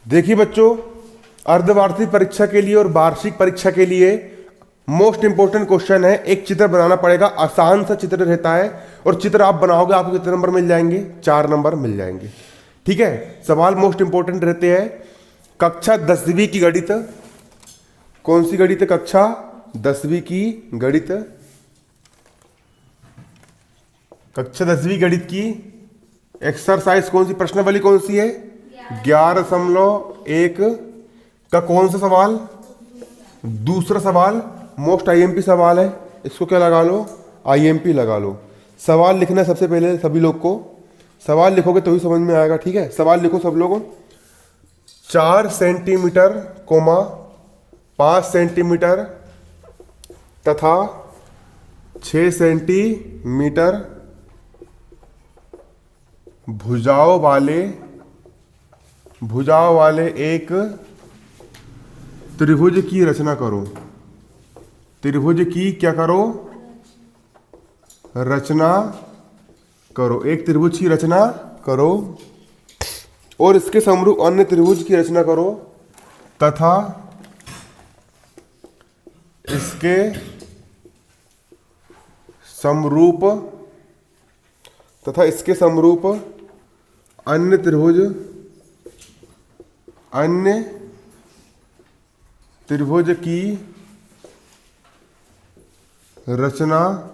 देखिए बच्चों, अर्धवार्षिक परीक्षा के लिए और वार्षिक परीक्षा के लिए मोस्ट इंपोर्टेंट क्वेश्चन है। एक चित्र बनाना पड़ेगा, आसान सा चित्र रहता है और चित्र आप बनाओगे आपको कितने नंबर मिल जाएंगे? 4 नंबर मिल जाएंगे। ठीक है, सवाल मोस्ट इंपोर्टेंट रहते हैं। कक्षा 10वीं की गणित, कौन सी गणित? कक्षा 10वीं की गणित, कक्षा 10वीं गणित की एक्सरसाइज कौन सी, प्रश्नावली कौन सी है? 11.1 का कौन सा सवाल? दूसरा सवाल। मोस्ट आईएमपी सवाल है, इसको क्या लगा लो? आईएमपी लगा लो। सवाल लिखना है सबसे पहले सभी लोग को, सवाल लिखोगे तो ही समझ में आएगा। ठीक है, सवाल लिखो सब लोगों। 4 सेंटीमीटर, 5 सेंटीमीटर तथा 6 सेंटीमीटर भुजाओं वाले एक त्रिभुज की रचना करो। त्रिभुज की क्या करो? रचना करो। एक त्रिभुज की रचना करो और इसके समरूप अन्य त्रिभुज की रचना करो तथा इसके समरूप अन्य त्रिभुज की रचना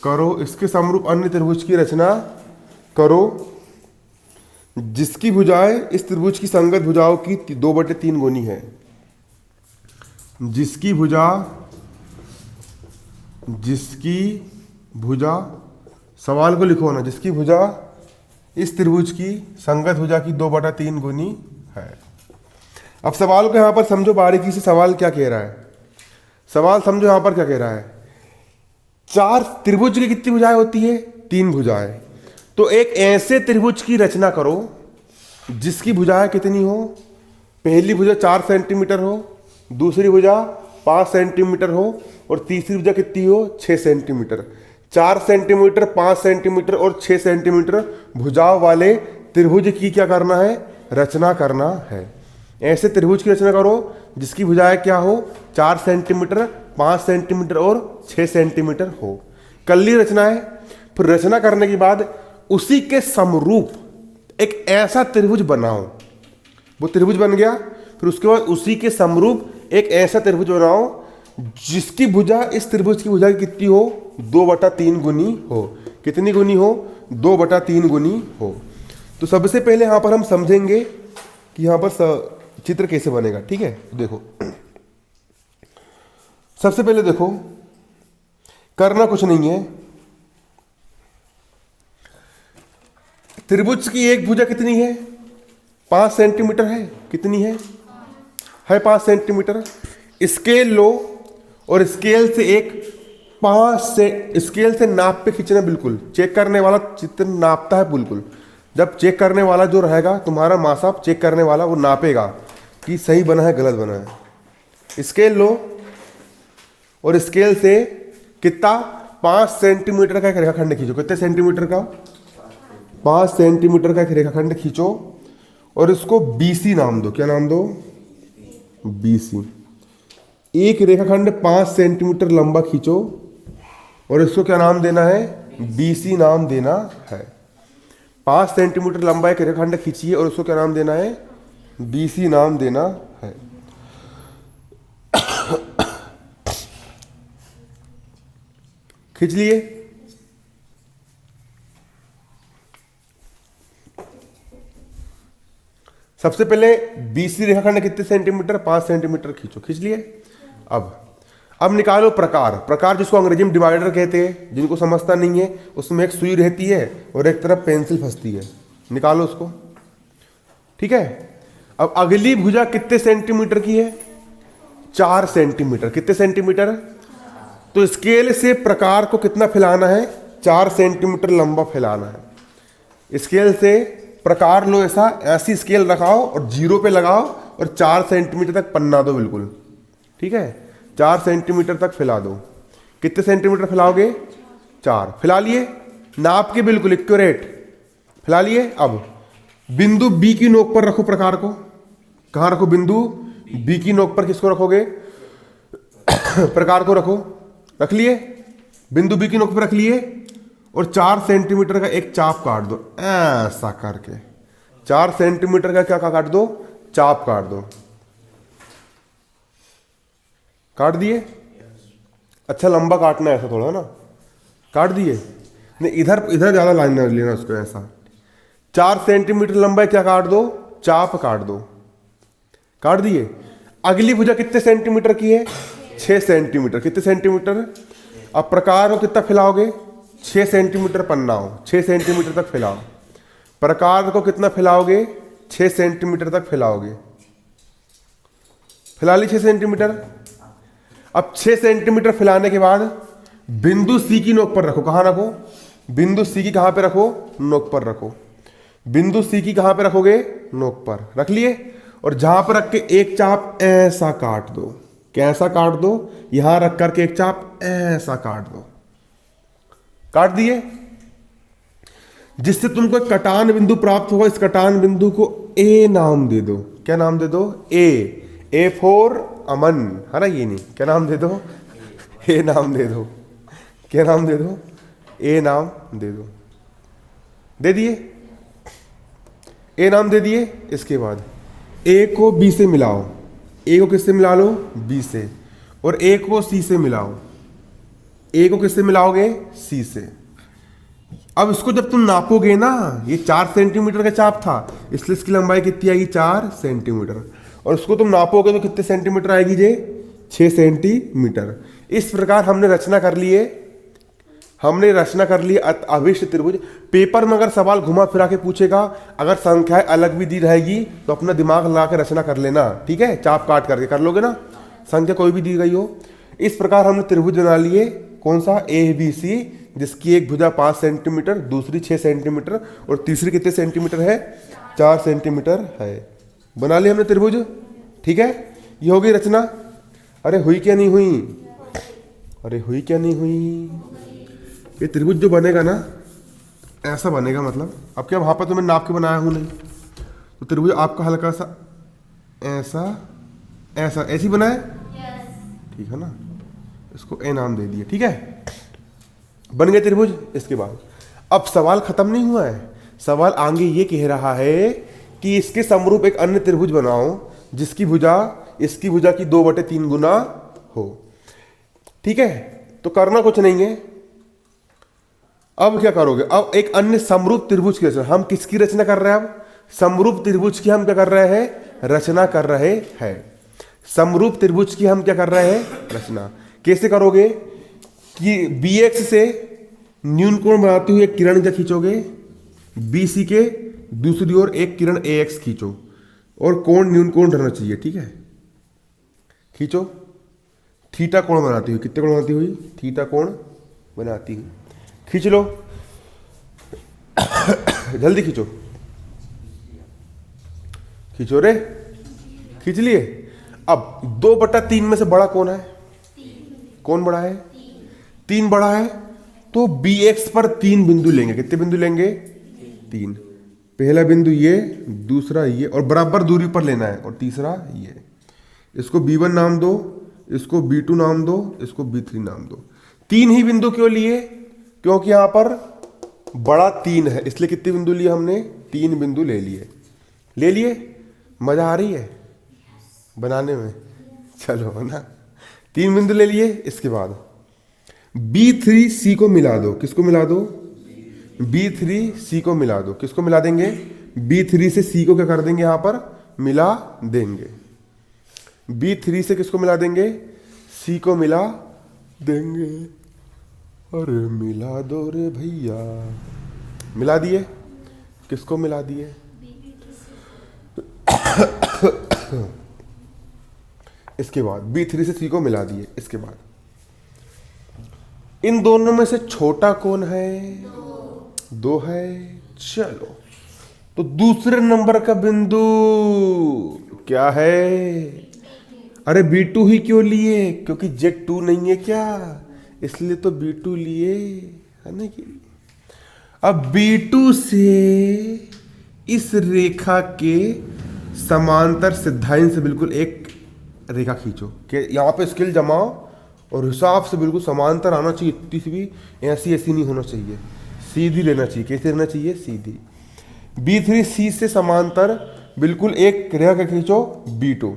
करो। इसके समरूप अन्य त्रिभुज की रचना करो जिसकी भुजाएं इस त्रिभुज की संगत भुजाओं की 2/3 गुनी है। जिसकी भुजा, सवाल को लिखो ना, जिसकी भुजा इस त्रिभुज की संगत भुजा की 2/3 गुनी है। अब सवाल को यहां पर समझो बारीकी से, सवाल क्या कह रहा है? सवाल समझो यहां पर क्या कह रहा है। 4 त्रिभुज की कितनी भुजाएं होती है? 3 भुजाएं। तो एक ऐसे त्रिभुज की रचना करो जिसकी भुजाएं कितनी हो? पहली भुजा 4 सेंटीमीटर हो, दूसरी भुजा 5 सेंटीमीटर हो और तीसरी भुजा कितनी हो? 6 सेंटीमीटर। 4 सेंटीमीटर, 5 सेंटीमीटर और 6 सेंटीमीटर भुजाओं वाले त्रिभुज की क्या करना है? रचना करना है। ऐसे त्रिभुज की रचना करो जिसकी भुजाएं क्या हो? 4 सेंटीमीटर, 5 सेंटीमीटर और 6 सेंटीमीटर हो। कल्ली रचना है। फिर रचना करने के बाद उसी के समरूप एक ऐसा त्रिभुज बनाओ। वो त्रिभुज बन गया, फिर उसके बाद उसी के समरूप एक ऐसा त्रिभुज बनाओ जिसकी भुजा इस त्रिभुज की भुजा की कितनी हो? 2/3 गुनी हो। कितनी गुनी हो? 2/3 गुनी हो। तो सबसे पहले यहां पर हम समझेंगे कि यहां पर चित्र कैसे बनेगा। ठीक है, देखो सबसे पहले देखो, करना कुछ नहीं है। त्रिभुज की एक भुजा कितनी है? 5 सेंटीमीटर है। कितनी है? 5 सेंटीमीटर। स्केल लो और स्केल से स्केल से नाप पे खींचना। बिल्कुल चेक करने वाला चित्र नापता है। बिल्कुल जब चेक करने वाला जो रहेगा, तुम्हारा मासाप चेक करने वाला, वो नापेगा कि सही बना है गलत बना है। स्केल लो और स्केल से कितना? 5 सेंटीमीटर का एक रेखाखंड खींचो। कितने सेंटीमीटर का? 5 सेंटीमीटर का एक रेखाखंड खींचो और इसको BC नाम दो। क्या नाम दो? BC। एक रेखाखंड 5 सेंटीमीटर लंबा खींचो और इसको क्या नाम देना है? BC नाम देना है। 5 सेंटीमीटर लंबा एक रेखाखंड खींचिए और उसको क्या नाम देना है? BC नाम देना है। खींच लिए? सबसे पहले BC रेखाखंड कितने सेंटीमीटर? 5 सेंटीमीटर खींचो। खींच लिए? अब निकालो प्रकार। प्रकार जिसको अंग्रेजी में डिवाइडर कहते हैं, जिनको समझता नहीं है, उसमें एक सुई रहती है और एक तरफ पेंसिल फंसती है। निकालो उसको। ठीक है, अब अगली भुजा कितने सेंटीमीटर की है? 4 सेंटीमीटर। कितने सेंटीमीटर? तो स्केल से प्रकार को कितना फैलाना है? 4 सेंटीमीटर लंबा फैलाना है। स्केल से प्रकार लो, ऐसी स्केल रखाओ और 0 पे लगाओ और 4 सेंटीमीटर तक पन्ना दो। बिल्कुल ठीक है, 4 सेंटीमीटर तक फैला दो। कितने सेंटीमीटर फैलाओगे? 4। फैला लिए? नाप के बिल्कुल एक्यूरेट फैला लिए। अब बिंदु बी की नोक पर रखो प्रकार को। कहाँ रखो बिंदु बी की नोक पर किसको रखोगे, प्रकार को रखो, रख लिए, बिंदु बी की नोक पर रख लिए और 4 सेंटीमीटर का एक चाप काट दो, ऐसा करके 4 सेंटीमीटर का क्या काट दो, चाप काट दो। काट दिए, अच्छा लंबा काटना है ऐसा थोड़ा ना, काट दिए, नहीं इधर इधर ज्यादा लाइन न लेना उसको, ऐसा 4 सेंटीमीटर लंबा क्या काट दो, चाप काट दो, काट दिए। अगली भुजा कितने सेंटीमीटर की है, 6 सेंटीमीटर, कितने सेंटीमीटर, अब प्रकार को कितना फैलाओगे, 6 सेंटीमीटर पन्ना हो, 6 सेंटीमीटर तक फैलाओ, प्रकार को कितना फैलाओगे, 6 सेंटीमीटर तक फैलाओगे, फैला ली 6 सेंटीमीटर। अब 6 सेंटीमीटर फैलाने के बाद बिंदु सी की नोक पर रखो, कहां रखो, बिंदु सी की कहां पे रखो, नोक पर रखो, बिंदु सी की कहां पे रखोगे, नोक पर रख लिए, और जहां पर रख के एक चाप ऐसा काट दो, कैसा काट दो, यहां रख करके एक चाप ऐसा काट दो, काट दिए, जिससे तुमको एक कटान बिंदु प्राप्त होगा। इस कटान बिंदु को ए नाम दे दो, क्या नाम दे दो, ए फॉर अमन, है ना, ये नहीं, क्या नाम दे दो, ए नाम दे दो, क्या नाम दे दो, ए नाम दे दो, दे दिए, ए नाम दे दिए। इसके बाद ए को बी से मिलाओ, ए को किससे मिला लो, बी से, और ए को सी से मिलाओ, ए को किससे मिलाओगे, सी से। अब इसको जब तुम नापोगे ना, ये 4 सेंटीमीटर का चाप था, इसलिए इसकी लंबाई कितनी आएगी, 4 सेंटीमीटर, और उसको तुम नापोगे तो कितने सेंटीमीटर आएगी जे, 6 सेंटीमीटर। इस प्रकार हमने रचना कर लिए, हमने रचना कर ली अभिष्ट त्रिभुज। पेपर में अगर सवाल घुमा फिरा के पूछेगा, अगर संख्याएं अलग भी दी रहेगी तो अपना दिमाग लगा के रचना कर लेना, ठीक है, चाप काट करके कर लोगे ना, संख्या कोई भी दी गई हो। इस प्रकार हमने त्रिभुज बना लिए, कौन सा, ए बी सी, जिसकी एक भुजा 5 सेंटीमीटर, दूसरी 6 सेंटीमीटर और तीसरी कितने सेंटीमीटर है, 4 सेंटीमीटर है। बना लिया हमने त्रिभुज, ठीक है, ये होगी रचना। अरे हुई क्या नहीं हुई, अरे हुई क्या नहीं हुई, ये त्रिभुज जो बनेगा ना ऐसा बनेगा, मतलब अब क्या वहां पर तो मैं नाप के बनाया हूं नहीं, तो त्रिभुज आपका हल्का सा ऐसा ऐसा ऐसी बनाए, ठीक है ना, इसको ए नाम दे दिए, ठीक है, बन गए त्रिभुज। इसके बाद अब सवाल खत्म नहीं हुआ है, सवाल आगे ये कह रहा है कि इसके समरूप एक अन्य त्रिभुज बनाओ जिसकी भुजा इसकी भुजा की 2/3 गुना हो, ठीक है। तो करना कुछ नहीं है, अब क्या करोगे, अब एक अन्य समरूप त्रिभुज की रचना, हम किसकी रचना कर रहे हैं, अब समरूप त्रिभुज की हम क्या कर रहे हैं, रचना कर रहे हैं। समरूप त्रिभुज की हम क्या कर रहे हैं, रचना। कैसे करोगे कि BX से न्यून कोण बनाते हुए एक किरण क्या खींचोगे, BC के दूसरी ओर एक किरण AX खींचो, और कोण न्यून कोण रहना चाहिए, ठीक है, खींचो, थीटा कोण बनाती हुई, कितने कोण बनाती हुई, थीटा कोण बनाती हुई, खींच लो, जल्दी खींचो, खींचो रे, खींच लिए। अब 2/3 में से बड़ा कौन है, कौन बड़ा है, 3 बड़ा है, तो BX पर 3 बिंदु लेंगे, कितने बिंदु लेंगे, 3, पहला बिंदु ये, दूसरा ये, और बराबर दूरी पर लेना है, और तीसरा ये। इसको B1 नाम दो, इसको B2 नाम दो, इसको B3 नाम दो। 3 ही बिंदु क्यों लिए, क्योंकि यहां पर बड़ा 3 है, इसलिए कितने बिंदु लिए हमने, 3 बिंदु ले लिए, ले लिए। मजा आ रही है बनाने में, चलो ना, 3 बिंदु ले लिए। इसके बाद B3C को मिला दो, किसको मिला दो, B3C को मिला दो, किसको मिला देंगे, B3 से C को क्या कर देंगे, यहां पर मिला देंगे, B3 से किसको मिला देंगे, C को मिला देंगे। अरे मिला दो रे भैया, मिला दिए, किसको मिला दिए, इसके बाद B3 से C को मिला दिए। इसके बाद इन दोनों में से छोटा कौन है, 2 है, चलो, तो दूसरे नंबर का बिंदु क्या है, अरे B2 ही क्यों लिए, क्योंकि Z2 नहीं है क्या, इसलिए तो B2 लिए, है ना कि। अब B2 से इस रेखा के समांतर सिद्धाइन से बिल्कुल एक रेखा खींचो कि यहाँ पे स्केल जमाओ और हिसाब से बिल्कुल समांतर आना चाहिए, इतनी सी भी ऐसी ऐसी नहीं होना चाहिए, सीधी लेना चाहिए। कैसे लेना चाहिए? सीधी। B3 C से समांतर बिल्कुल एक रेखा खींचो B2,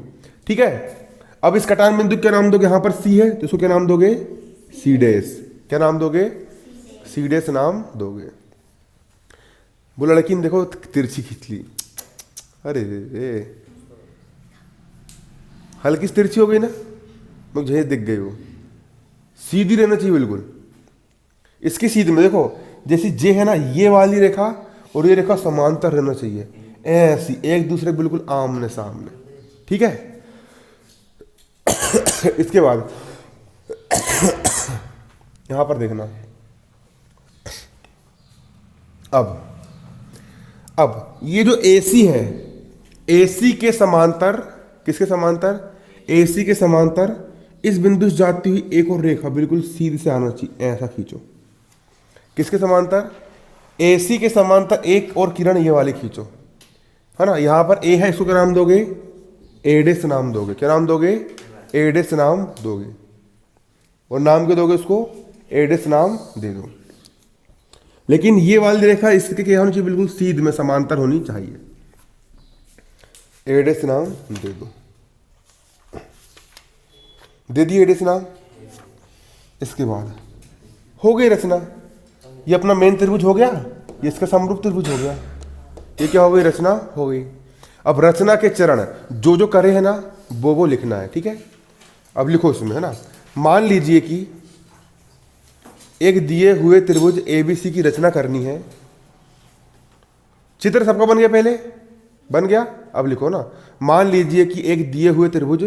ठीक है। अब इस कटान बिंदु क्या नाम दोगे? यहाँ पर C है तो इसको क्या नाम दोगे? C dash. क्या नाम दोगे? C डैश नाम दोगे। वो लड़की ने देखो तिरछी खींच ली, अरे रे हल्की सी तिरछी हो गई ना, मुझे दिख गई। वो सीधी रहना चाहिए बिल्कुल। इसकी सीधी में देखो जैसी जे है ना, ये वाली रेखा और ये रेखा समांतर रहना चाहिए, ऐसी एक दूसरे बिल्कुल आमने सामने, ठीक है। इसके बाद यहां पर देखना, अब ये जो AC है, AC के समांतर, किसके समांतर? AC के समांतर इस बिंदु से जाती हुई एक और रेखा बिल्कुल सीधी से आना चाहिए, ऐसा खींचो। किसके समांतर? AC के समांतर एक और किरण ये वाली खींचो, है ना। यहां पर A है, इसको क्या नाम दोगे? A डैश नाम दोगे। क्या नाम दोगे? A डैश नाम दोगे। और नाम क्या दोगे उसको? A डैश नाम दे दो। लेकिन ये वाली रेखा इसके क्या होनी चाहिए? बिल्कुल सीध में समांतर होनी चाहिए। A डैश नाम दे दो। दे दिए A डैश नाम। इसके बाद हो गई रचना। ये अपना मेन त्रिभुज हो गया, ये इसका समरूप त्रिभुज हो गया। ये क्या हो गई? रचना हो गई। अब रचना के चरण जो जो करे है ना, वो लिखना है, ठीक है। अब लिखो इसमें, है ना। मान लीजिए कि एक दिए हुए त्रिभुज ABC की रचना करनी है। चित्र सबका बन गया? पहले बन गया। अब लिखो ना, मान लीजिए कि एक दिए हुए त्रिभुज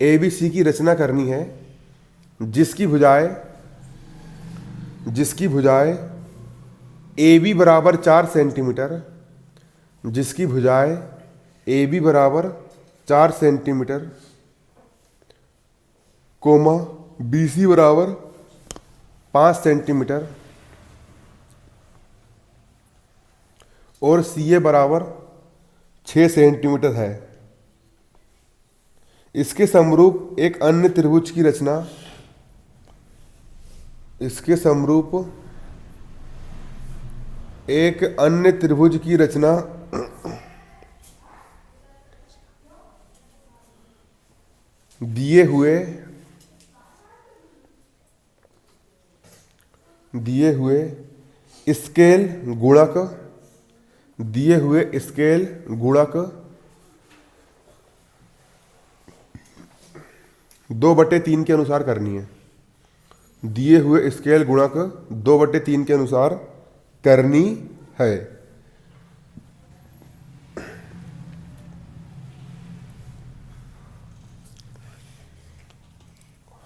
ABC की रचना करनी है, जिसकी भुजाएं AB बराबर 4 सेंटीमीटर, जिसकी भुजाएं AB बराबर 4 सेंटीमीटर, कोमा BC बराबर 5 सेंटीमीटर और CA बराबर 6 सेंटीमीटर है। इसके समरूप एक अन्य त्रिभुज की रचना, इसके समरूप एक अन्य त्रिभुज की रचना दिए हुए स्केल गुणक, दिए हुए स्केल गुणक 2/3 के अनुसार करनी है। दिए हुए स्केल गुणक 2/3 के अनुसार करनी है।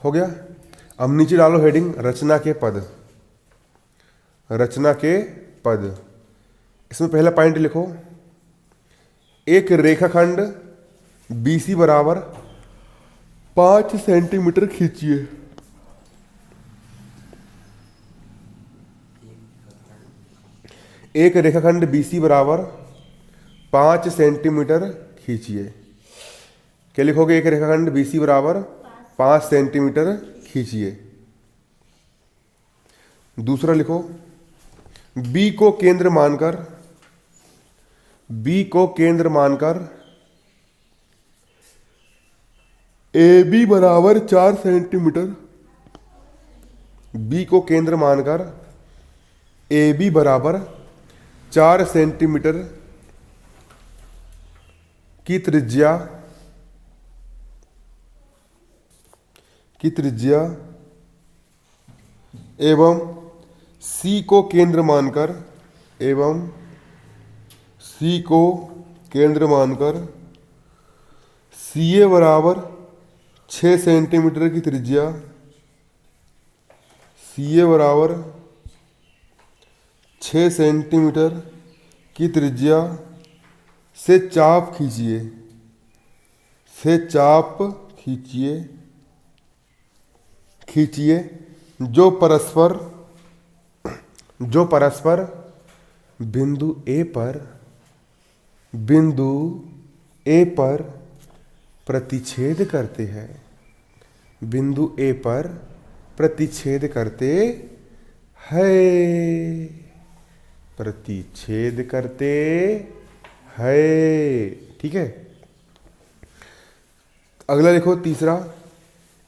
हो गया। अब नीचे डालो हेडिंग रचना के पद। रचना के पद, इसमें पहला पॉइंट लिखो, एक रेखाखंड BC बराबर 5 सेंटीमीटर खींचिए। एक रेखाखंड BC बराबर 5 सेंटीमीटर खींचिए। क्या लिखोगे? एक रेखाखंड BC बराबर 5 सेंटीमीटर खींचिए। दूसरा लिखो, B को केंद्र मानकर AB बराबर 4 सेंटीमीटर, B को केंद्र मानकर AB बराबर 4 सेंटीमीटर की त्रिज्या एवं C को केंद्र मानकर CA बराबर 6 सेंटीमीटर की त्रिज्या, CA बराबर 6 सेंटीमीटर की त्रिज्या से चाप खींचिए जो परस्पर बिंदु ए पर प्रतिच्छेद करते हैं, बिंदु ए पर प्रतिच्छेद करते हैं, प्रतिच्छेद करते हैं। ठीक है, अगला देखो तीसरा,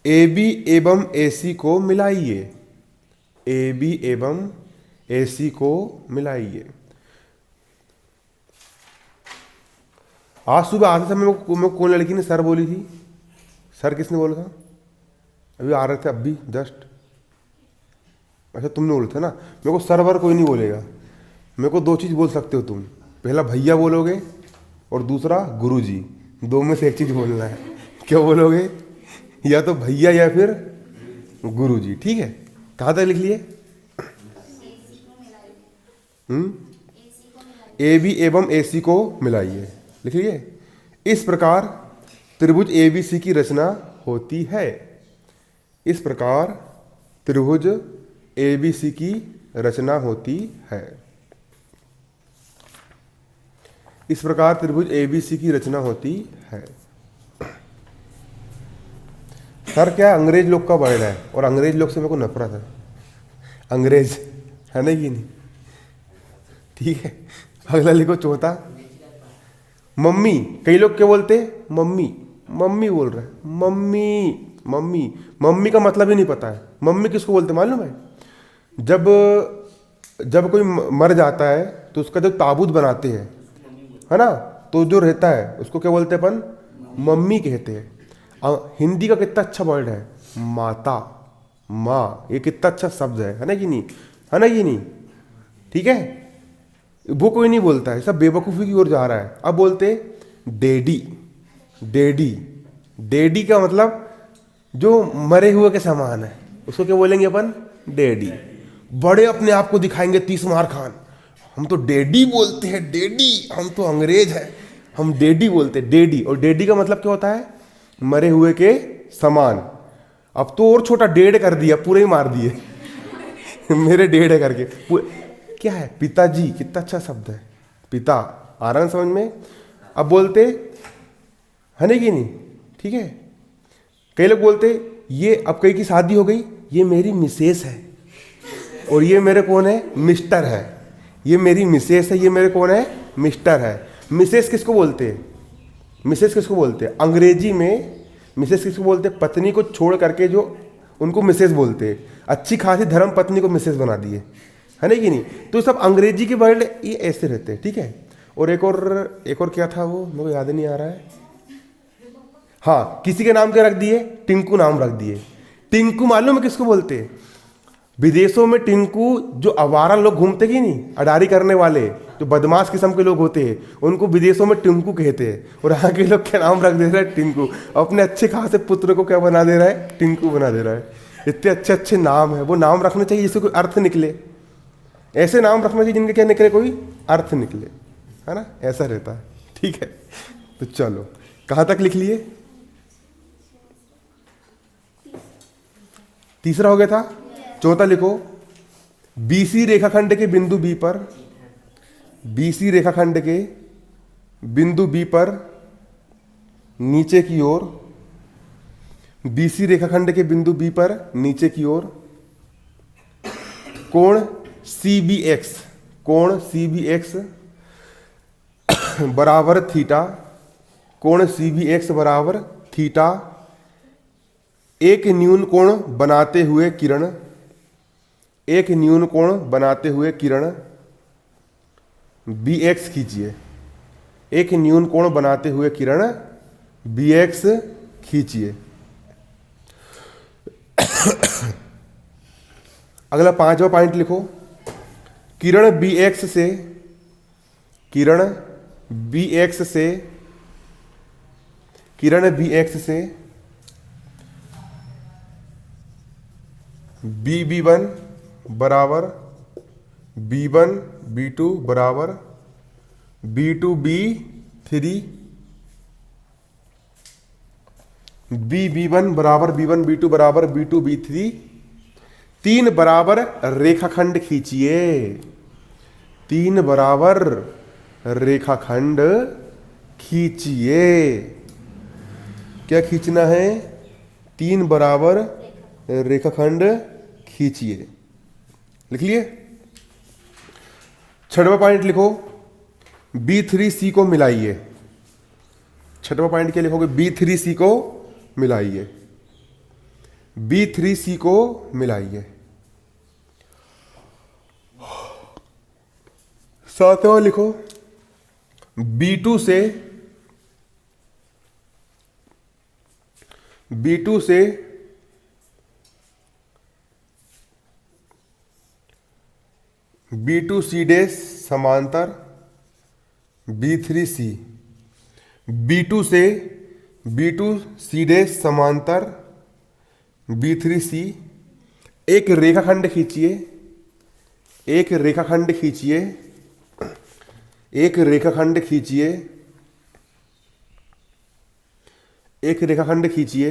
ए बी एवं ए सी को मिलाइए, ए बी एवं ए सी को मिलाइए। आज सुबह आते समय मेरे को कौन लड़की ने सर बोली थी? सर किसने बोला था? अभी आ रहे थे, अभी जस्ट। अच्छा तुमने बोला था ना। मेरे को सर वर कोई नहीं बोलेगा, मेरे को दो चीज़ बोल सकते हो तुम, पहला भैया बोलोगे और दूसरा गुरुजी, दो में से एक चीज़ बोलना है। क्या बोलोगे? या तो भैया या फिर गुरुजी। ठीक है, कहाँ तक लिख लिए? ए बी एवं ए सी को मिलाइए, लिख लिए। इस प्रकार त्रिभुज ए बी सी की रचना होती है, इस प्रकार त्रिभुज ए बी सी की रचना होती है, इस प्रकार त्रिभुज ए बी सी की रचना होती है। सर क्या अंग्रेज लोग का वर्ड है, और अंग्रेज लोग से मेरे को नफरत है। अंग्रेज है ना कि नहीं? ठीक है, अगला लिखो चौथा, मम्मी। कई लोग क्या बोलते? मम्मी, मम्मी बोल रहे हैं, मम्मी मम्मी। मम्मी का मतलब ही नहीं पता है। मम्मी किसको बोलते मालूम है? जब कोई मर जाता है तो उसका जो ताबूत बनाते हैं, है ना, तो जो रहता है उसको क्या बोलते हैं अपन? मम्मी कहते हैं। हिंदी का कितना अच्छा वर्ड है, माता, माँ। ये कितना अच्छा शब्द है ना कि नहीं? है ना कि नहीं? ठीक है, वो कोई नहीं बोलता है, सब बेवकूफ़ी की ओर जा रहा है। अब बोलते डैडी, डैडी। डैडी का मतलब जो मरे हुए के समान है, उसको क्या बोलेंगे अपन? डैडी। बड़े अपने आप को दिखाएंगे 30 मार खान, हम तो डैडी बोलते हैं, डैडी, हम तो अंग्रेज हैं, हम डैडी बोलते हैं, डैडी। और डैडी का मतलब क्या होता है? मरे हुए के समान। अब तो और छोटा डेढ़ कर दिया, पूरे ही मार दिए मेरे डेढ़ है करके। क्या है? पिताजी। कितना अच्छा शब्द है, पिता। आ रहा है समझ में? अब बोलते है ना कि नहीं? ठीक है, कई लोग बोलते ये, अब कई की शादी हो गई, ये मेरी मिसेस है, और ये मेरे कौन है? मिस्टर है। ये मेरी मिसेस है, ये मेरे कौन है? मिस्टर है। मिसेस किसको बोलते हैं? मिसेस किसको बोलते हैं? अंग्रेजी में मिसेस किसको बोलते हैं? पत्नी को छोड़ करके जो, उनको मिसेस बोलते हैं। अच्छी खासी धर्म पत्नी को मिसेस बना दिए, है ना कि नहीं? तो सब अंग्रेजी के वर्ड ये ऐसे रहते हैं। ठीक है, और एक और क्या था वो, मेरे को याद नहीं आ रहा है। हाँ, किसी के नाम क्या रख दिए? टिंकू नाम रख दिए। टिंकू मालूम है किसको बोलते हैं? विदेशों में टिंकू जो आवारा लोग घूमते कि नहीं, अडारी करने वाले, जो बदमाश किस्म के लोग होते हैं, उनको विदेशों में टिंकू कहते हैं। और यहाँ के लोग क्या नाम रख दे रहा है? टिंकू। अपने अच्छे खासे पुत्र को क्या बना दे रहा है? टिंकू बना दे रहा है। इतने अच्छे अच्छे नाम है, वो नाम रखने चाहिए जिससे कोई अर्थ निकले। ऐसे नाम रखना चाहिए जिनके क्या निकले? कोई अर्थ निकले, है ना? ऐसा रहता है। ठीक है, तो चलो कहाँ तक लिख लिए? तीसरा हो गया था। चौथा लिखो, बीसी रेखाखंड के बिंदु बी पर, बीसी रेखाखंड के बिंदु बी पर नीचे की ओर, बीसी रेखाखंड के बिंदु बी पर नीचे की ओर कोण CBX, कोण CBX बराबर थीटा, कोण CBX बराबर थीटा, एक न्यून कोण बनाते हुए किरण, एक न्यून कोण बनाते हुए किरण BX खींचिए। एक न्यून कोण बनाते हुए किरण BX खींचिए। अगला 5वां पॉइंट लिखो, किरण BX से, किरण BX से, किरण BX से BB1 बराबर B1 B2 बराबर B2 B3, BB1 बराबर B1 B2 बराबर B2 B3, 3 बराबर रेखाखंड खींचिए। 3 बराबर रेखाखंड खींचिए। क्या खींचना है? 3 बराबर रेखाखंड खींचिए। लिख लिए। 6वां पॉइंट लिखो, B3C को मिलाइए। 6वां पॉइंट क्या लिखोगे? B3C को मिलाइए। B3C को मिलाइए। 7वां लिखो, B2 से B2C डैश समांतर B3C। B2 से B2C डैश समांतर B3C। एक रेखाखंड खींचिए। एक रेखाखंड खींचिए। एक रेखाखंड खींचिए। एक रेखाखंड खींचिए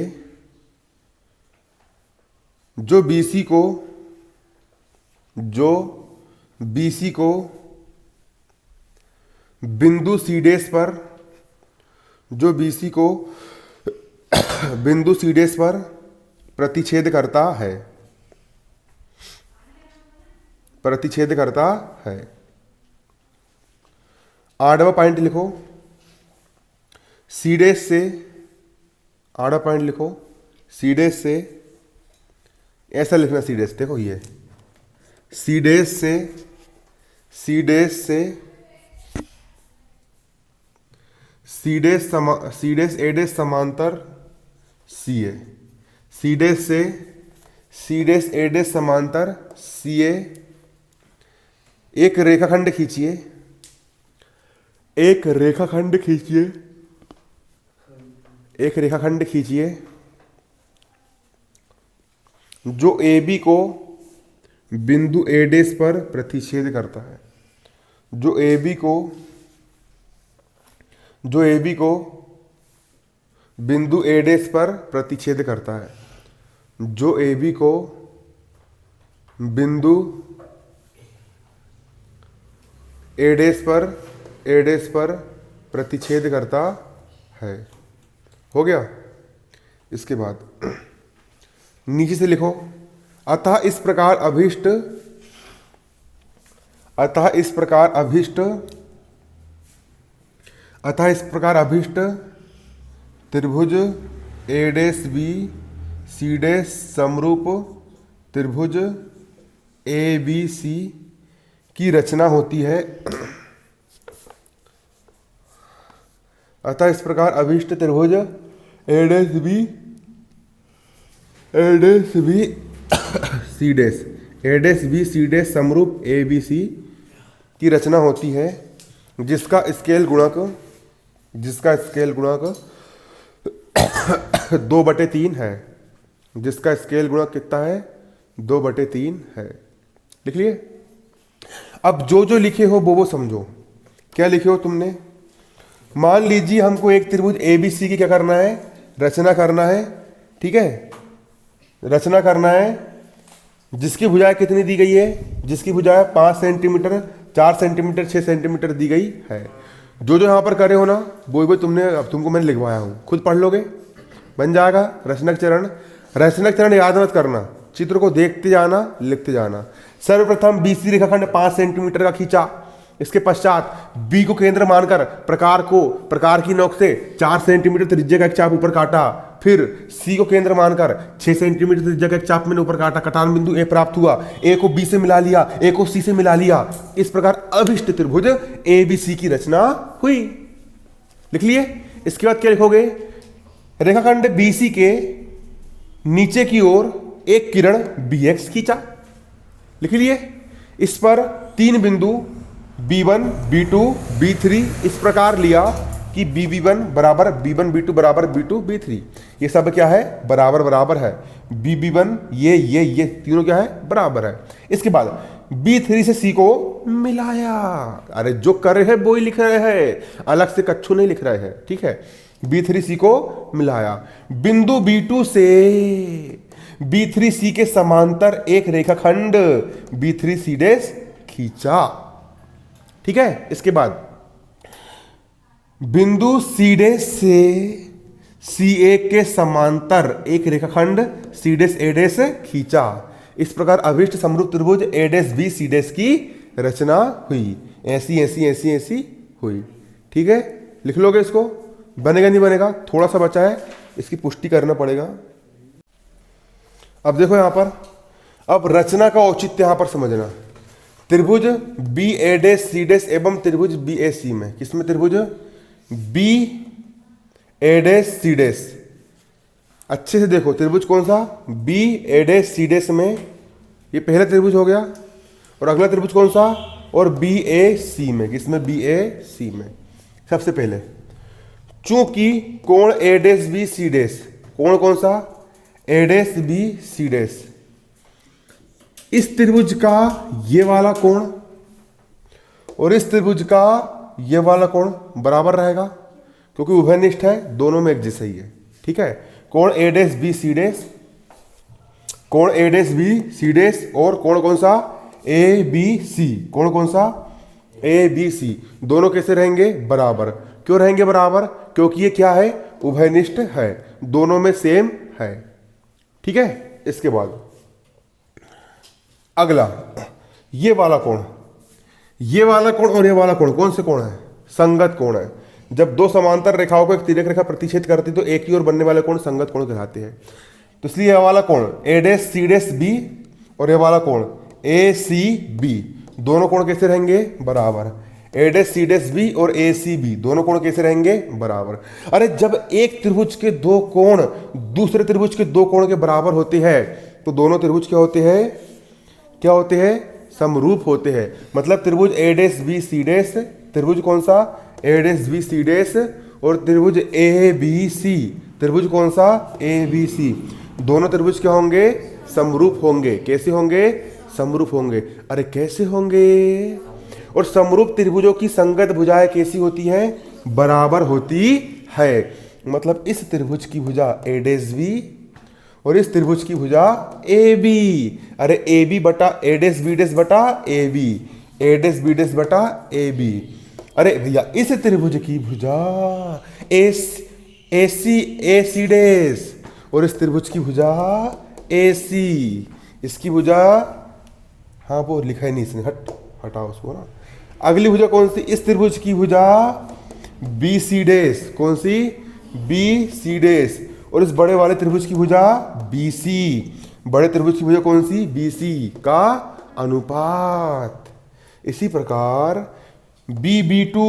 जो BC को बिंदु C डैश पर, जो BC को बिंदु C डैश पर प्रतिच्छेद करता है। प्रतिच्छेद करता है। 8वां पॉइंट लिखो, C डैश से, 8वां पॉइंट लिखो, C डैश से, ऐसा लिखना C डैश, देखो ये C डैश से, C डैश से C डैश A डैश समांतर CA। C डैश से C डैश A डैश समांतर CA। एक रेखाखंड खींचिए। एक रेखाखंड खींचिए। एक रेखाखंड खींचिए जो AB को बिंदु A डैश पर प्रतिच्छेद करता है। जो AB को बिंदु A डैश पर प्रतिच्छेद करता है। जो AB को बिंदु A डैश पर प्रतिच्छेद करता है। हो गया। इसके बाद नीचे से लिखो, अतः इस प्रकार अभीष्ट त्रिभुज A dash B C dash समरूप त्रिभुज ABC की रचना होती है। अतः इस प्रकार अभीष्ट त्रिभुज A dash B C dash समरूप ABC की रचना होती है, जिसका स्केल गुणक 2/3 है। जिसका स्केल गुणक कितना है? 2/3 है। लिख लिए। अब जो लिखे हो वो समझो। क्या लिखे हो तुमने? मान लीजिए हमको एक त्रिभुज ABC की क्या करना है? रचना करना है। ठीक है, रचना करना है। जिसकी भुजाएं कितनी दी गई है? जिसकी भुजाएं 5 सेंटीमीटर, 4 सेंटीमीटर, 6 सेंटीमीटर दी गई है। जो यहां पर करे हो ना, वो तुमको मैंने लिखवाया हूं, खुद पढ़ लोगे, बन जाएगा। रचनक चरण याद मत करना, चित्र को देखते जाना, लिखते जाना। सर्वप्रथम BC रेखाखंड 5 सेंटीमीटर का खींचा। इसके पश्चात B को केंद्र मानकर प्रकार की नोक से 4 सेंटीमीटर त्रिज्या का एक चाप ऊपर काटा। फिर C को केंद्र मानकर 6 सेंटीमीटर त्रिज्या का एक चाप मैंने ऊपर काटा। कटान बिंदु A प्राप्त हुआ। A को B से मिला लिया, A को C से मिला लिया। इस प्रकार अभिष्ट त्रिभुज ABC की रचना हुई। लिख लिए। इसके बाद क्या लिखोगे? रेखाखंड BC के नीचे की ओर एक किरण BX खींचा। लिख लिए। इस पर 3 बिंदु B1, B2, B3 इस प्रकार लिया कि BB1 बराबर B1 B2 बराबर B2 B3। ये सब क्या है? बराबर है। BB1 ये तीनों क्या है? बराबर है। इसके बाद B3 से C को मिलाया। अरे जो कर रहे हैं वो ही लिख रहे हैं, अलग से कच्छू नहीं लिख रहे हैं। ठीक है, B3C को मिलाया। बिंदु B2 से B3C के समांतर एक रेखाखंड B3C डैश खींचा। ठीक है। इसके बाद बिंदु सी डैश से सी ए के समांतर एक रेखाखंड सी डैश ए डैश खींचा। इस प्रकार अभिष्ट समरूप त्रिभुज ए डैश बी सी डैश की रचना हुई। ऐसी ऐसी ऐसी ऐसी हुई। ठीक है, लिख लोगे इसको? बनेगा नहीं बनेगा? थोड़ा सा बचा है, इसकी पुष्टि करना पड़ेगा। अब देखो यहां पर, अब रचना का औचित्य यहां पर समझना। त्रिभुज B A dash C dash एवं त्रिभुज बी ए सी में, किसमें? त्रिभुज B A dash C dash. अच्छे से देखो, त्रिभुज कौन सा? B A dash C dash में, ये पहला त्रिभुज हो गया। और अगला त्रिभुज कौन सा? और बी ए सी में, किसमें? बी ए सी में। सबसे पहले चूंकि कोण A dash B C dash, कोण कौन सा? ए डैश बी सी डैश, इस त्रिभुज का ये वाला कोण और इस त्रिभुज का ये वाला कोण बराबर रहेगा, क्योंकि उभयनिष्ठ है, दोनों में एक जैसा ही है। ठीक है, कोण A dash B C dash, कोण A dash B C dash और कोण कौन सा? A B C. कोण कौन सा? A B C. दोनों कैसे रहेंगे? बराबर। क्यों रहेंगे बराबर? क्योंकि ये क्या है? उभयनिष्ठ है, दोनों में सेम है। ठीक है, इसके बाद अगला ये वाला कोण, ये वाला कोण और ये वाला कोण कौन से कोण है? संगत कोण है। जब दो समांतर रेखाओं को एक तिर्यक रेखा प्रतिच्छेद करती तो एक ही ओर बनने वाले कोण संगत कोण कहलाते हैं। तो इसलिए ये वाला कोण A dash C dash B और ये वाला कोण ए सी बी, दोनों कोण कैसे रहेंगे? बराबर। ए डैश सी डैश बी और ए सी बी, दोनों कोण कैसे रहेंगे? बराबर। अरे जब एक त्रिभुज के दो कोण दूसरे त्रिभुज के दो कोण के बराबर होते हैं तो दोनों त्रिभुज क्या होते हैं? क्या होते हैं? समरूप होते हैं। मतलब त्रिभुज ए डैश बी सी डैश, त्रिभुज कौन सा? ए डैश बी सी डैश और त्रिभुज ए बी सी, त्रिभुज कौन सा? ए बी सी, दोनों त्रिभुज क्या होंगे? समरूप होंगे। कैसे होंगे? समरूप होंगे। अरे कैसे होंगे? और समरूप त्रिभुजों की संगत भुजाएं कैसी होती हैं? बराबर होती है। मतलब इस त्रिभुज की भुजा ए डैश बी और इस त्रिभुज की भुजा ए बी। अरे ए बी बटा ए डैश बी डैश बटा A B, A dash B dash बटा ए बी। अरे भैया इस त्रिभुज की भुजा ए सी डैश और इस त्रिभुज की भुजा ए सी, इसकी भुजा, हाँ वो लिखा ही नहीं इसने, हटाओ उसको ना। अगली भुजा कौन सी? इस त्रिभुज की भुजा बी सी डैश, कौन सी? बी सी डैश और इस बड़े वाले त्रिभुज की भुजा बी सी, बड़े त्रिभुज की भुजा कौन सी? बी सी का अनुपात। इसी प्रकार बी बी टू,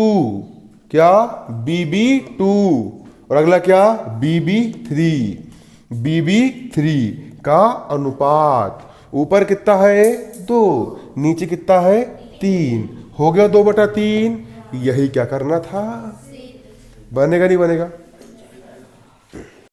क्या? बी बी टू और अगला क्या? B B three, B B three का अनुपात। ऊपर कितना है? 2, नीचे कितना है? 3। हो गया 2/3। यही क्या करना था? बनेगा नहीं बनेगा?